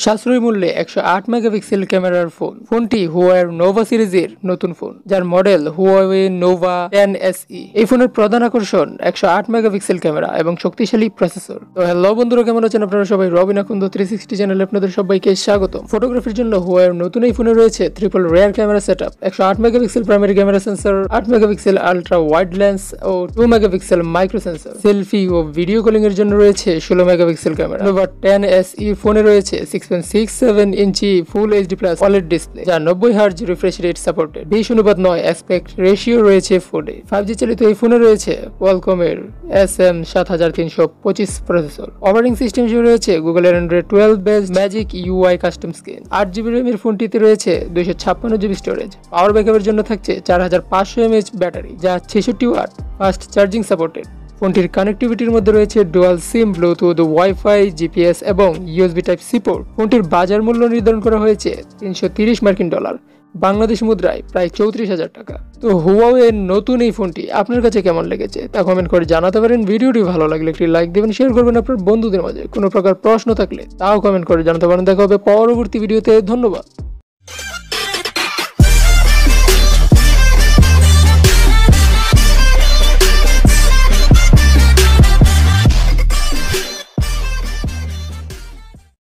সাশ্রয়ী মূল্যে 108 মেগাপিক্সেল ক্যামেরার ফোনটি হুয়াওয়ের নোভা সিরিজের নতুন ফোন, যার মডেল হুয়াওয়ে নোভা 10SE। এই ফোনের প্রধান আকর্ষণ 108 মেগাপিক্সেল ক্যামেরা এবং শক্তিশালী প্রসেসর। তো হ্যালো বন্ধুরা, কেমন আছেন আপনারা সবাই? রবিন আকন্দ 360 চ্যানেলে আপনাদের সবাইকে স্বাগত। ফটোগ্রাফির জন্য হুয়াওয়ের নতুন এই ফোনে রয়েছে triple rear camera setup, 108 megapixel primary camera sensor, 8 megapixel ultra wide lens ও 2 মেগাপিক্সেল মাইক্রো সেন্সর। সেলফি ও ভিডিও কলিং এর জন্য রয়েছে 16 মেগাপিক্সেল ক্যামেরা। নোভা 10SE ফোনে রয়েছে 6.67 inch full HD plus OLED display, যা 90 hertz refresh rate supported. 20:9 aspect ratio রয়েছে ফোনে। 5G চালিত এই ফোনে রয়েছে কোয়ালকমের SM7325 প্রসেসর। অপারেটিং সিস্টেম হিসেবে রয়েছে গুগলের Android 12 based magic UI custom screen. 8GB RAM এর ফোনটিতে রয়েছে 256GB স্টোরেজ। পাওয়ার ব্যাকআপের জন্য থাকছে 4500 mAh ব্যাটারি, যা 66 ওয়াট ফাস্ট চার্জিং সাপোর্টেড। ফোনটির কানেক্টিভিটির মধ্যে রয়েছে dual SIM, Bluetooth, wifi, GPS এবং USB Type-C পোর্ট। ফোনটির বাজার মূল্য নির্ধারণ করা হয়েছে $330, বাংলাদেশ মুদ্রায় প্রায় 34,000 টাকা। তো হুয়াওয়ে নতুন এই ফোনটি আপনার কাছে কেমন লেগেছে তা কমেন্ট করে জানাতে পারেন। ভিডিওটি ভালো লাগলে একটি লাইক দেবেন, শেয়ার করবেন আপনার বন্ধুদের মাঝে। কোনো প্রকার প্রশ্ন থাকলে তাও কমেন্ট করে জানাতে পারেন। দেখা হবে পরবর্তী ভিডিওতে। ধন্যবাদ।